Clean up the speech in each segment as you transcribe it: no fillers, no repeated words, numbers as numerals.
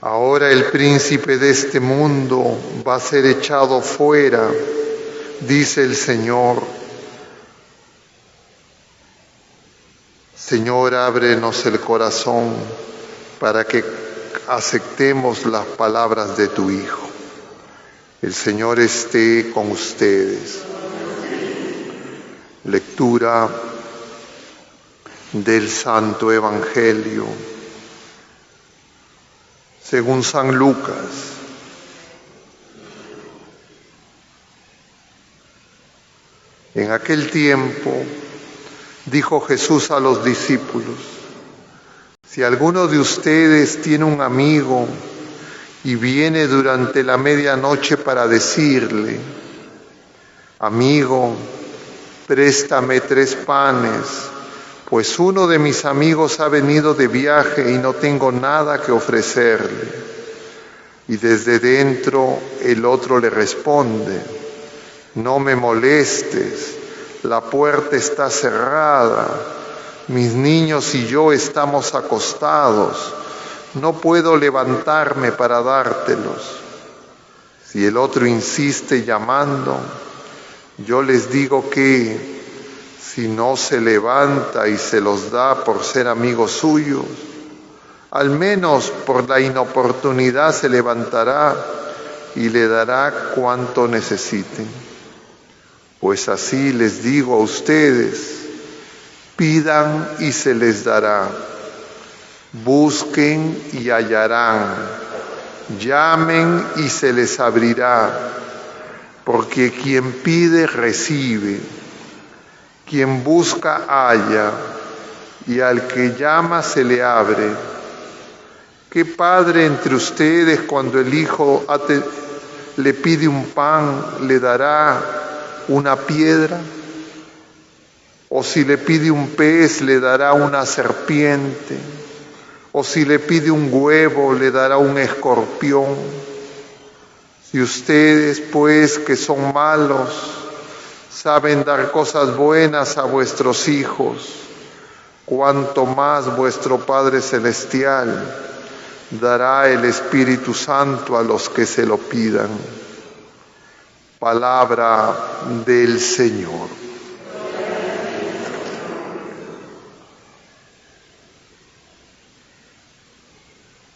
Ahora el príncipe de este mundo va a ser echado fuera, dice el Señor. Señor, ábrenos el corazón para que aceptemos las palabras de tu Hijo. El Señor esté con ustedes. Lectura del Santo Evangelio según San Lucas. En aquel tiempo dijo Jesús a los discípulos: si alguno de ustedes tiene un amigo y viene durante la medianoche para decirle: amigo, préstame 3 panes, pues uno de mis amigos ha venido de viaje y no tengo nada que ofrecerle. Y desde dentro el otro le responde: no me molestes, la puerta está cerrada, mis niños y yo estamos acostados, no puedo levantarme para dártelos. Si el otro insiste llamando, yo les digo que si no se levanta y se los da por ser amigos suyos, al menos por la inoportunidad se levantará y le dará cuanto necesiten. Pues así les digo a ustedes: pidan y se les dará, busquen y hallarán, llamen y se les abrirá, porque quien pide recibe, quien busca halla, y al que llama se le abre. ¿Qué padre entre ustedes, cuando el hijo le pide un pan, le dará una piedra? ¿O si le pide un pez, le dará una serpiente? ¿O si le pide un huevo, le dará un escorpión? Si ustedes, pues, que son malos, saben dar cosas buenas a vuestros hijos, cuánto más vuestro Padre Celestial dará el Espíritu Santo a los que se lo pidan. Palabra del Señor.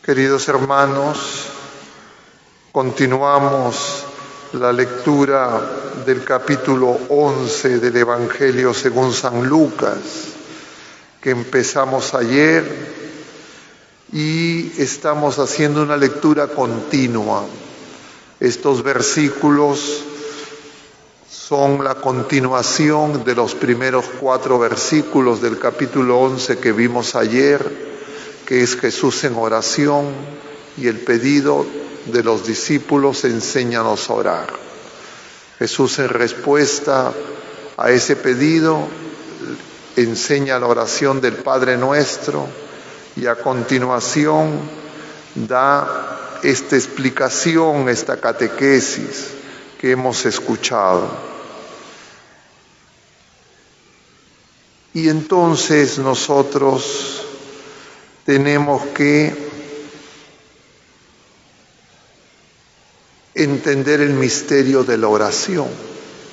Queridos hermanos, continuamos la lectura del capítulo 11 del Evangelio según San Lucas, que empezamos ayer, y estamos haciendo una lectura continua. Estos versículos son la continuación de los primeros 4 versículos del capítulo 11 que vimos ayer, que es Jesús en oración y el pedido de los discípulos: enséñanos a orar. Jesús, en respuesta a ese pedido, enseña la oración del Padre Nuestro, y a continuación da esta explicación, esta catequesis que hemos escuchado. Y entonces nosotros tenemos que entender el misterio de la oración,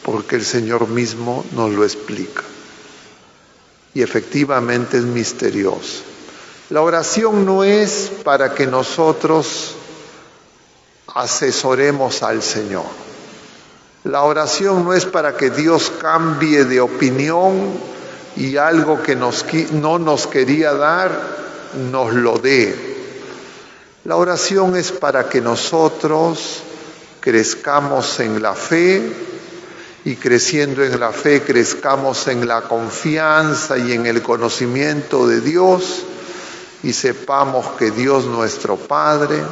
porque el Señor mismo nos lo explica. Y efectivamente es misterioso. La oración no es para que nosotros asesoremos al Señor. La oración no es para que Dios cambie de opinión y algo que no nos quería dar, nos lo dé. La oración es para que nosotros crezcamos en la fe, y creciendo en la fe crezcamos en la confianza y en el conocimiento de Dios, y sepamos que Dios nuestro Padre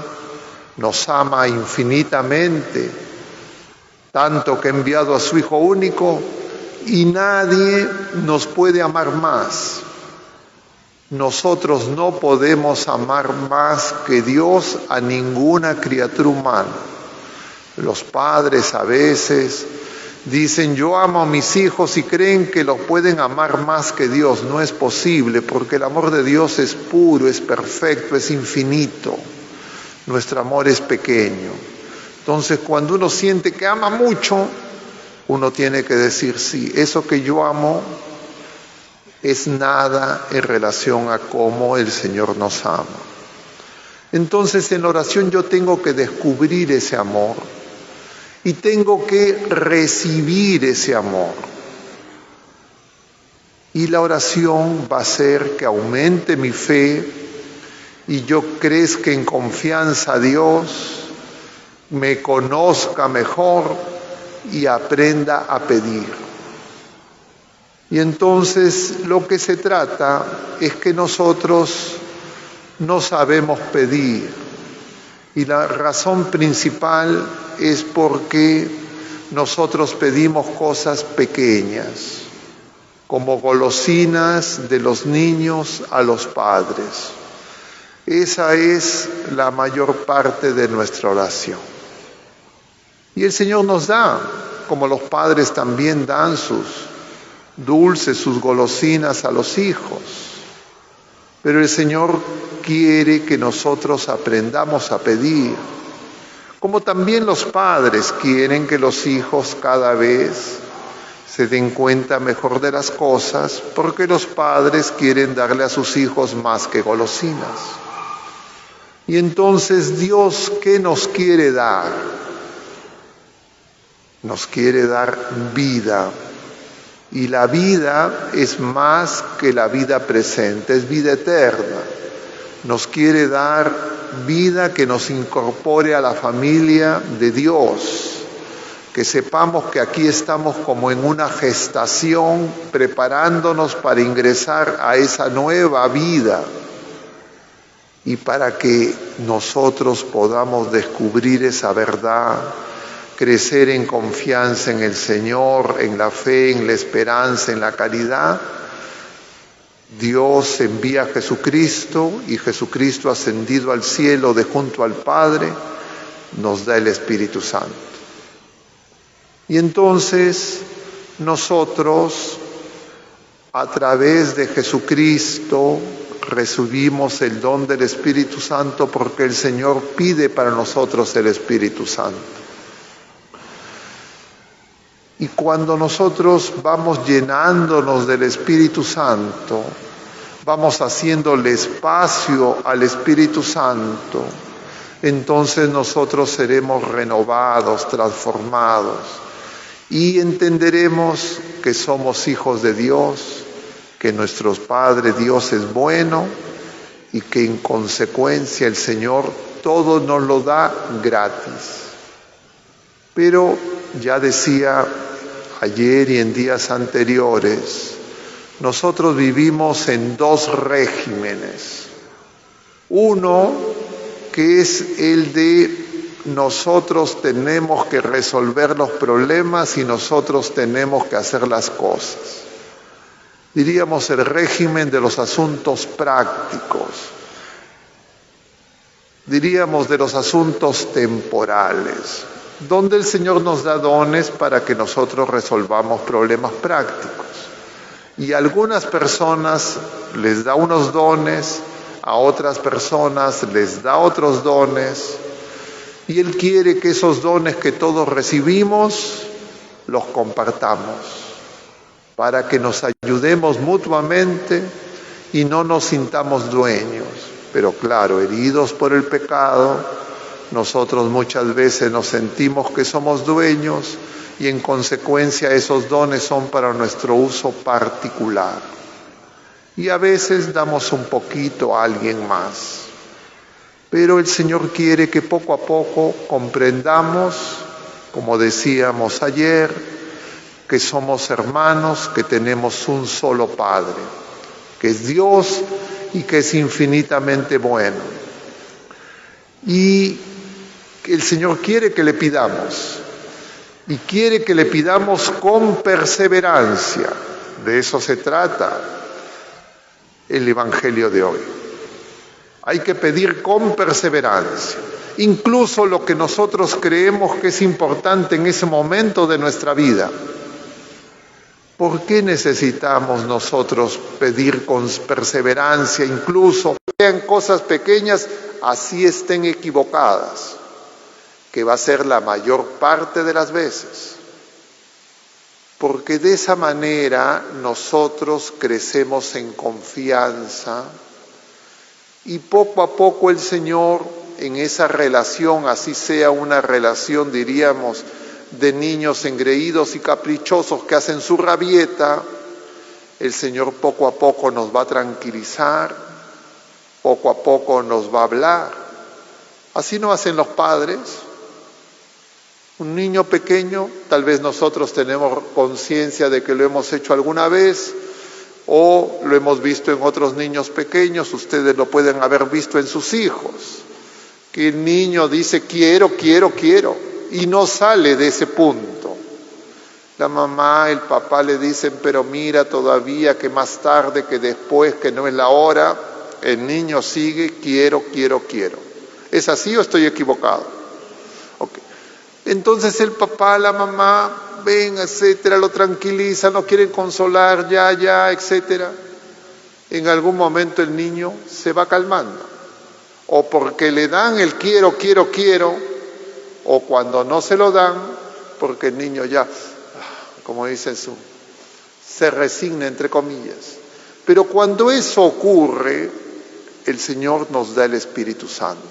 nos ama infinitamente, tanto que ha enviado a su Hijo único, y nadie nos puede amar más. Nosotros no podemos amar más que Dios a ninguna criatura humana. Los padres a veces dicen: yo amo a mis hijos, y creen que los pueden amar más que Dios. No es posible, porque el amor de Dios es puro, es perfecto, es infinito. nuestro amor es pequeño. Entonces, cuando uno siente que ama mucho, uno tiene que decir, sí, eso que yo amo es nada en relación a cómo el Señor nos ama. Entonces, en la oración yo tengo que descubrir ese amor y tengo que recibir ese amor. Y la oración va a hacer que aumente mi fe y yo crezca en confianza a Dios, me conozca mejor y aprenda a pedir. Y entonces lo que se trata es que nosotros no sabemos pedir. Y la razón principal es porque nosotros pedimos cosas pequeñas, como golosinas de los niños a los padres. Esa es la mayor parte de nuestra oración. Y el Señor nos da, como los padres también dan sus dulces, sus golosinas a los hijos. Pero el Señor quiere que nosotros aprendamos a pedir, como también los padres quieren que los hijos cada vez se den cuenta mejor de las cosas, porque los padres quieren darle a sus hijos más que golosinas. Y entonces Dios, ¿qué nos quiere dar? Nos quiere dar vida. Y la vida es más que la vida presente, es vida eterna. Nos quiere dar vida que nos incorpore a la familia de Dios. Que sepamos que aquí estamos como en una gestación, preparándonos para ingresar a esa nueva vida. Y para que nosotros podamos descubrir esa verdad, crecer en confianza en el Señor, en la fe, en la esperanza, en la caridad, Dios envía a Jesucristo y Jesucristo ascendido al cielo de junto al Padre, nos da el Espíritu Santo. Y entonces nosotros, a través de Jesucristo, recibimos el don del Espíritu Santo porque el Señor pide para nosotros el Espíritu Santo. Y cuando nosotros vamos llenándonos del Espíritu Santo, vamos haciéndole espacio al Espíritu Santo, entonces nosotros seremos renovados, transformados y entenderemos que somos hijos de Dios, que nuestro Padre Dios es bueno y que en consecuencia el Señor todo nos lo da gratis. Pero ya decía ayer y en días anteriores, nosotros vivimos en dos regímenes. Uno que es el de nosotros tenemos que resolver los problemas y nosotros tenemos que hacer las cosas. Diríamos el régimen de los asuntos prácticos. Diríamos de los asuntos temporales, donde el Señor nos da dones para que nosotros resolvamos problemas prácticos. Y a algunas personas les da unos dones, a otras personas les da otros dones, y Él quiere que esos dones que todos recibimos los compartamos, para que nos ayudemos mutuamente y no nos sintamos dueños. Pero claro, heridos por el pecado, nosotros muchas veces nos sentimos que somos dueños y en consecuencia esos dones son para nuestro uso particular. Y a veces damos un poquito a alguien más. Pero el Señor quiere que poco a poco comprendamos, como decíamos ayer, que somos hermanos, que tenemos un solo Padre, que es Dios y que es infinitamente bueno. Y el Señor quiere que le pidamos, y quiere que le pidamos con perseverancia. De eso se trata el Evangelio de hoy. Hay que pedir con perseverancia, incluso lo que nosotros creemos que es importante en ese momento de nuestra vida. ¿Por qué necesitamos nosotros pedir con perseverancia incluso sean cosas pequeñas, así estén equivocadas, que va a ser la mayor parte de las veces. Porque de esa manera nosotros crecemos en confianza y poco a poco el Señor, en esa relación, así sea una relación, diríamos, de niños engreídos y caprichosos que hacen su rabieta, el Señor poco a poco nos va a tranquilizar, poco a poco nos va a hablar. Así no hacen los padres. Un niño pequeño, tal vez nosotros tenemos conciencia de que lo hemos hecho alguna vez o lo hemos visto en otros niños pequeños, ustedes lo pueden haber visto en sus hijos, que el niño dice quiero, quiero, quiero y no sale de ese punto. La mamá, el papá le dicen pero mira todavía que más tarde, que después, que no es la hora, el niño sigue quiero, quiero, quiero. ¿Es así o estoy equivocado? Okay. Entonces el papá, la mamá, ven, etcétera, lo tranquiliza, no quieren consolar, ya, etcétera. En algún momento el niño se va calmando. O porque le dan el quiero, quiero, quiero, o cuando no se lo dan, porque el niño ya, como dicen, se resigna, entre comillas. Pero cuando eso ocurre, el Señor nos da el Espíritu Santo.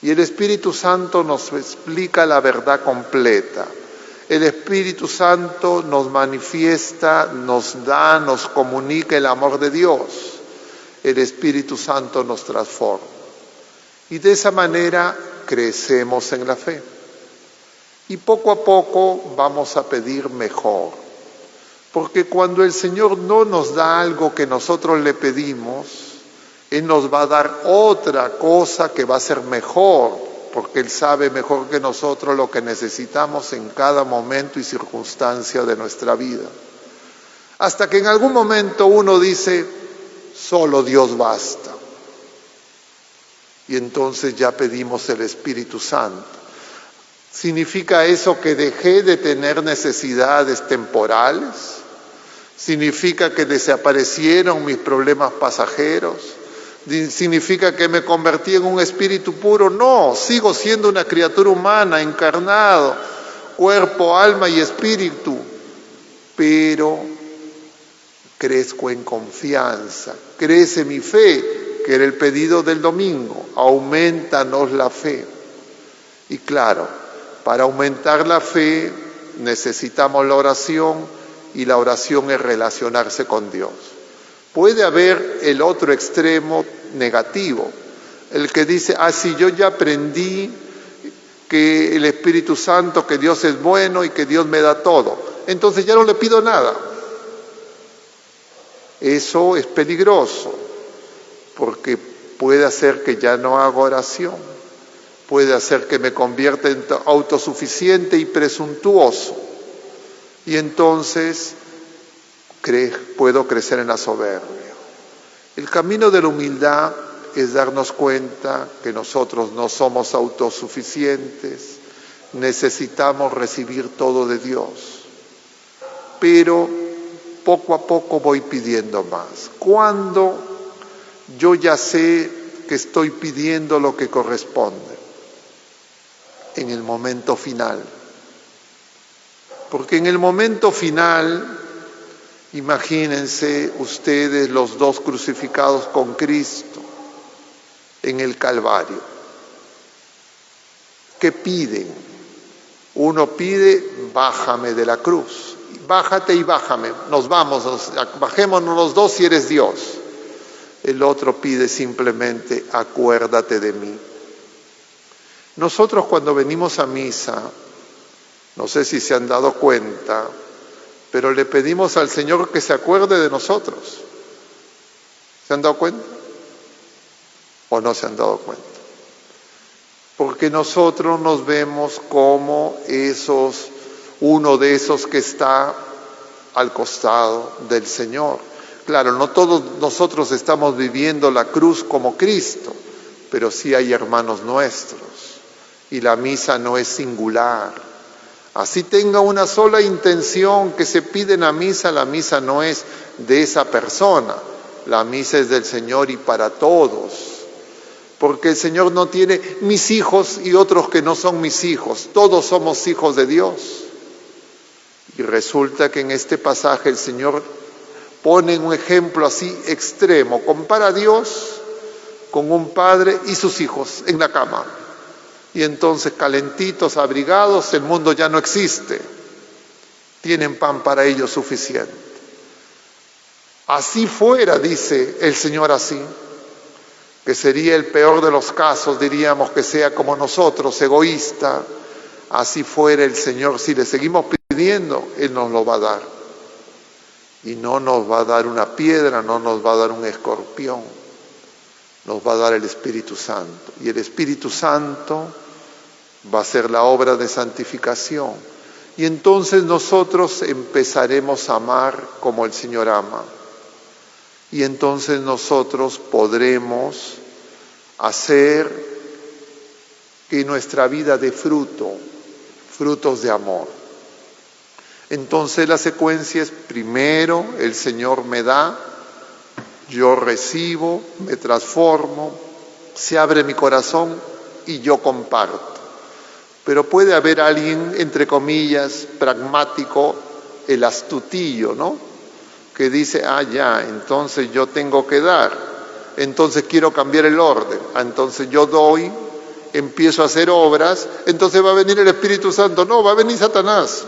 Y el Espíritu Santo nos explica la verdad completa. El Espíritu Santo nos manifiesta, nos da, nos comunica el amor de Dios. El Espíritu Santo nos transforma. Y de esa manera crecemos en la fe. Y poco a poco vamos a pedir mejor. Porque cuando el Señor no nos da algo que nosotros le pedimos, Él nos va a dar otra cosa que va a ser mejor, porque Él sabe mejor que nosotros lo que necesitamos en cada momento y circunstancia de nuestra vida. Hasta que en algún momento uno dice, solo Dios basta. Y entonces ya pedimos el Espíritu Santo. ¿Significa eso que dejé de tener necesidades temporales? ¿Significa que desaparecieron mis problemas pasajeros? ¿Significa que me convertí en un espíritu puro? No, sigo siendo una criatura humana, encarnado, cuerpo, alma y espíritu, pero crezco en confianza, crece mi fe, que era el pedido del domingo, aumentanos la fe. Y claro, para aumentar la fe necesitamos la oración, y la oración es relacionarse con Dios. Puede haber el otro extremo negativo, el que dice, sí, yo ya aprendí que el Espíritu Santo, que Dios es bueno y que Dios me da todo, entonces ya no le pido nada. Eso es peligroso, porque puede hacer que ya no haga oración, puede hacer que me convierta en autosuficiente y presuntuoso, y entonces puedo crecer en la soberbia. El camino de la humildad es darnos cuenta que nosotros no somos autosuficientes, necesitamos recibir todo de Dios, pero poco a poco voy pidiendo más. Cuando yo ya sé que estoy pidiendo lo que corresponde, en el momento final. Porque en el momento final, imagínense ustedes los dos crucificados con Cristo en el Calvario. ¿Qué piden? Uno pide, bájame de la cruz. Bájate y bájame. Nos vamos, bajémonos los dos si eres Dios. El otro pide simplemente, acuérdate de mí. Nosotros cuando venimos a misa, no sé si se han dado cuenta, pero le pedimos al Señor que se acuerde de nosotros. ¿Se han dado cuenta? ¿O no se han dado cuenta? Porque nosotros nos vemos como uno de esos que está al costado del Señor. Claro, no todos nosotros estamos viviendo la cruz como Cristo, pero sí hay hermanos nuestros. Y la misa no es singular. Así tenga una sola intención que se pide en la misa no es de esa persona, La misa es del Señor y para todos, porque el Señor no tiene mis hijos y otros que no son mis hijos, todos somos hijos de Dios. Y resulta que en este pasaje el Señor pone un ejemplo así extremo, compara a Dios con un padre y sus hijos en la cama. Y entonces calentitos, abrigados, el mundo ya no existe. Tienen pan para ellos suficiente. Así fuera, dice el Señor así, que sería el peor de los casos, diríamos que sea como nosotros, egoísta. Así fuera el Señor, si le seguimos pidiendo, Él nos lo va a dar. Y no nos va a dar una piedra, no nos va a dar un escorpión, nos va a dar el Espíritu Santo. Y el Espíritu Santo va a ser la obra de santificación. Y entonces nosotros empezaremos a amar como el Señor ama. Y entonces nosotros podremos hacer que nuestra vida dé frutos de amor. Entonces la secuencia es: primero el Señor me da, yo recibo, me transformo, se abre mi corazón y yo comparto. Pero puede haber alguien, entre comillas, pragmático, el astutillo, ¿no? Que dice, ya, entonces yo tengo que dar, entonces quiero cambiar el orden, entonces yo doy, empiezo a hacer obras, entonces va a venir el Espíritu Santo. No, va a venir Satanás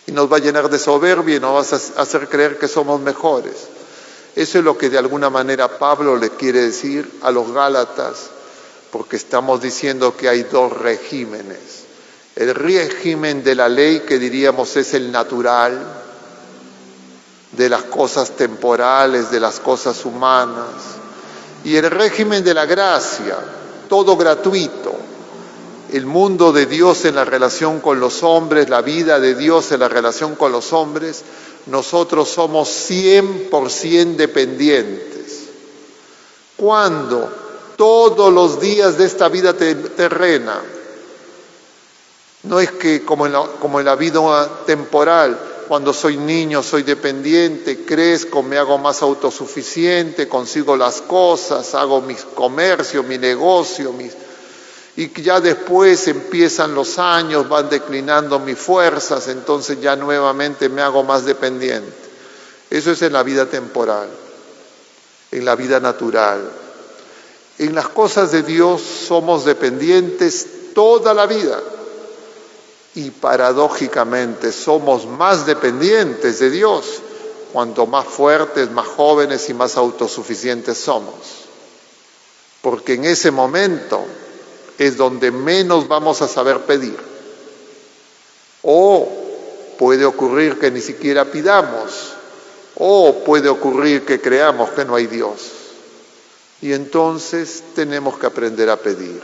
y nos va a llenar de soberbia y nos va a hacer creer que somos mejores. Eso es lo que de alguna manera Pablo le quiere decir a los Gálatas, porque estamos diciendo que hay dos regímenes. El régimen de la ley, que diríamos es el natural, de las cosas temporales, de las cosas humanas, y el régimen de la gracia, todo gratuito. El mundo de Dios en la relación con los hombres, la vida de Dios en la relación con los hombres, nosotros somos 100% dependientes. ¿Cuándo? Todos los días de esta vida terrena. No es que como en la vida temporal, cuando soy niño soy dependiente, crezco, me hago más autosuficiente, consigo las cosas, hago mi comercio, mi negocio, y ya después empiezan los años, van declinando mis fuerzas, entonces ya nuevamente me hago más dependiente. Eso es en la vida temporal, en la vida natural. En las cosas de Dios somos dependientes toda la vida y paradójicamente somos más dependientes de Dios cuanto más fuertes, más jóvenes y más autosuficientes somos. Porque en ese momento es donde menos vamos a saber pedir. O puede ocurrir que ni siquiera pidamos, o puede ocurrir que creamos que no hay Dios. Y entonces tenemos que aprender a pedir.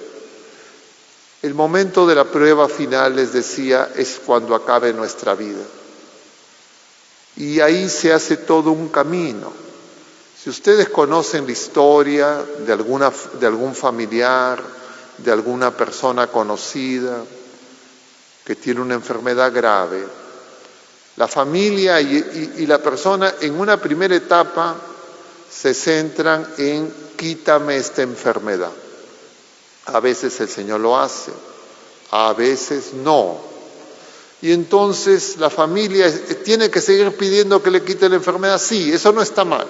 El momento de la prueba final, les decía, es cuando acabe nuestra vida. Y ahí se hace todo un camino. Si ustedes conocen la historia de algún familiar, de alguna persona conocida que tiene una enfermedad grave, la familia y la persona en una primera etapa se centran en quítame esta enfermedad. A veces el Señor lo hace, a veces no. Y entonces la familia tiene que seguir pidiendo que le quite la enfermedad. Sí, eso no está mal,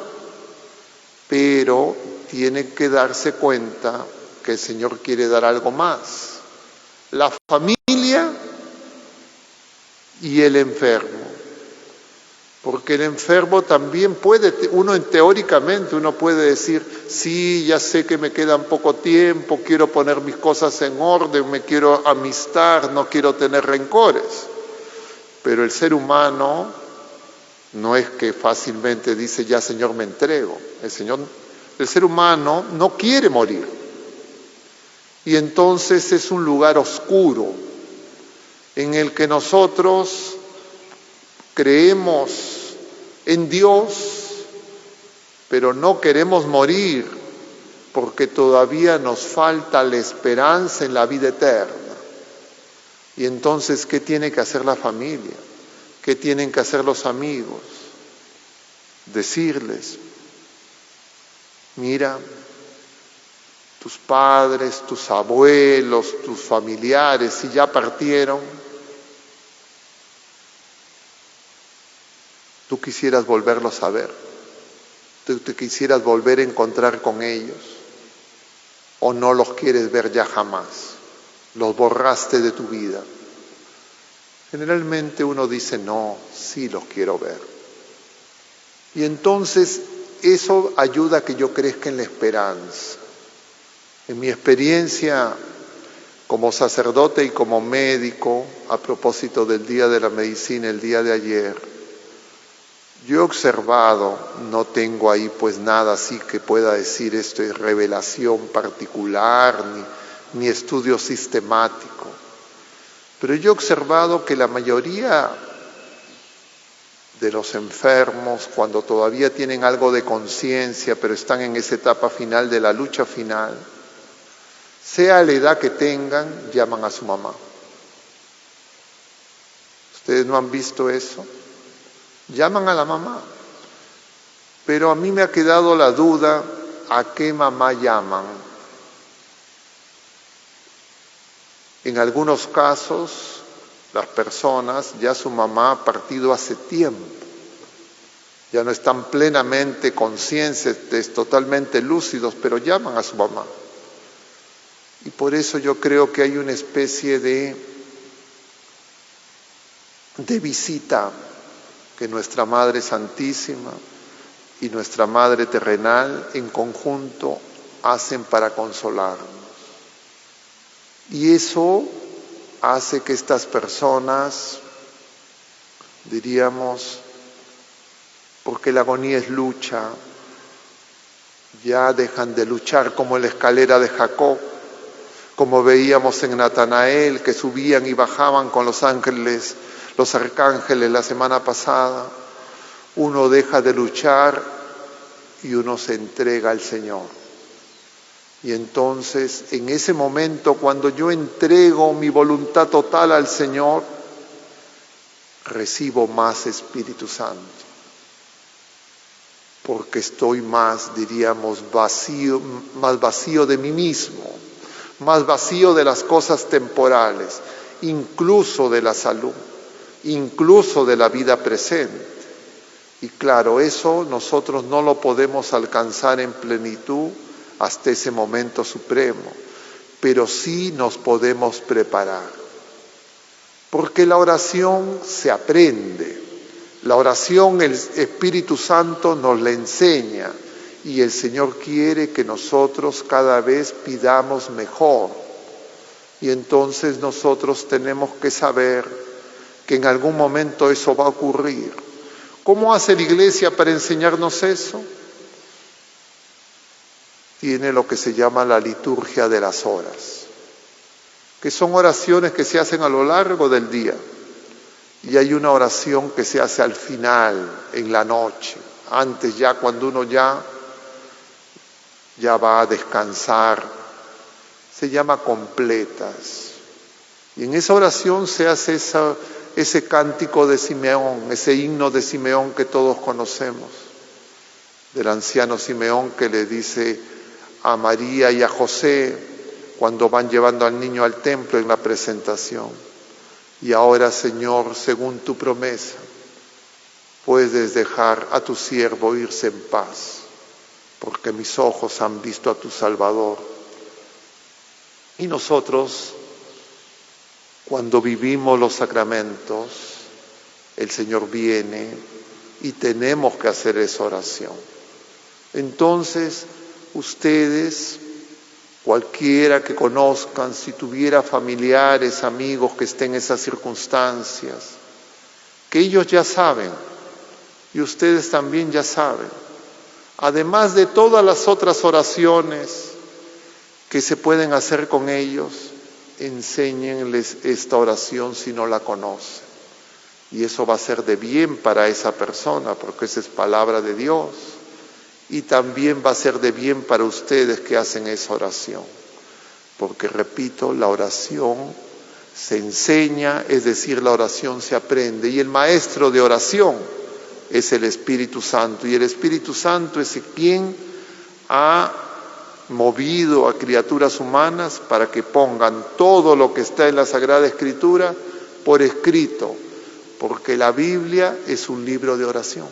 pero tiene que darse cuenta que el Señor quiere dar algo más. La familia y el enfermo. Porque el enfermo también teóricamente uno puede decir, sí, ya sé que me queda poco tiempo, quiero poner mis cosas en orden, me quiero amistar, no quiero tener rencores. Pero el ser humano no es que fácilmente dice, ya Señor me entrego. El ser humano no quiere morir. Y entonces es un lugar oscuro en el que nosotros creemos en Dios, pero no queremos morir porque todavía nos falta la esperanza en la vida eterna. Y entonces, ¿qué tiene que hacer la familia? ¿Qué tienen que hacer los amigos? Decirles, Mira, tus padres, tus abuelos, tus familiares, si ya partieron, tú quisieras volverlos a ver, tú te quisieras volver a encontrar con ellos, o no los quieres ver ya jamás, los borraste de tu vida. Generalmente uno dice, no, sí los quiero ver. Y entonces eso ayuda a que yo crezca en la esperanza. En mi experiencia como sacerdote y como médico, a propósito del Día de la Medicina, el día de ayer, yo he observado, no tengo ahí pues nada así que pueda decir esto es revelación particular, ni estudio sistemático, pero yo he observado que la mayoría de los enfermos, cuando todavía tienen algo de conciencia, pero están en esa etapa final de la lucha final, sea la edad que tengan, llaman a su mamá. ¿Ustedes no han visto eso? Llaman a la mamá. Pero a mí me ha quedado la duda, ¿a qué mamá llaman? En algunos casos, las personas, ya su mamá ha partido hace tiempo. Ya no están plenamente conscientes, totalmente lúcidos, pero llaman a su mamá. Y por eso yo creo que hay una especie de visita que nuestra Madre Santísima y nuestra Madre Terrenal en conjunto hacen para consolarnos. Y eso hace que estas personas, diríamos, porque la agonía es lucha, ya dejan de luchar como en la escalera de Jacob, como veíamos en Natanael, que subían y bajaban con los ángeles, los arcángeles la semana pasada. Uno deja de luchar y uno se entrega al Señor. Y entonces, en ese momento, cuando yo entrego mi voluntad total al Señor, recibo más Espíritu Santo. Porque estoy más, diríamos, vacío, más vacío de mí mismo, más vacío de las cosas temporales, incluso de la salud, incluso de la vida presente. Y claro, eso nosotros no lo podemos alcanzar en plenitud hasta ese momento supremo, pero sí nos podemos preparar. Porque la oración se aprende, la oración el Espíritu Santo nos la enseña y el Señor quiere que nosotros cada vez pidamos mejor. Y entonces nosotros tenemos que saber que en algún momento eso va a ocurrir. ¿Cómo hace la Iglesia para enseñarnos eso? Tiene lo que se llama la liturgia de las horas, que son oraciones que se hacen a lo largo del día. Y hay una oración que se hace al final, en la noche, antes ya cuando uno ya va a descansar, se llama completas. Y en esa oración se hace ese cántico de Simeón, ese himno de Simeón que todos conocemos, del anciano Simeón que le dice a María y a José cuando van llevando al niño al templo en la presentación: y ahora, Señor, según tu promesa, puedes dejar a tu siervo irse en paz, porque mis ojos han visto a tu Salvador. Y nosotros, cuando vivimos los sacramentos, el Señor viene y tenemos que hacer esa oración. Entonces, ustedes, cualquiera que conozcan, si tuviera familiares, amigos que estén en esas circunstancias, que ellos ya saben, y ustedes también ya saben, además de todas las otras oraciones que se pueden hacer con ellos, enséñenles esta oración si no la conocen. Y eso va a ser de bien para esa persona, porque esa es palabra de Dios. Y también va a ser de bien para ustedes que hacen esa oración. Porque, repito, la oración se enseña, es decir, la oración se aprende. Y el maestro de oración es el Espíritu Santo. Y el Espíritu Santo es quien ha movido a criaturas humanas para que pongan todo lo que está en la Sagrada Escritura por escrito, porque la Biblia es un libro de oración.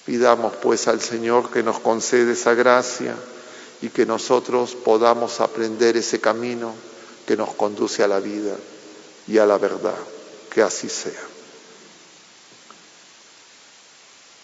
Pidamos pues al Señor que nos conceda esa gracia y que nosotros podamos aprender ese camino que nos conduce a la vida y a la verdad. Que así sea.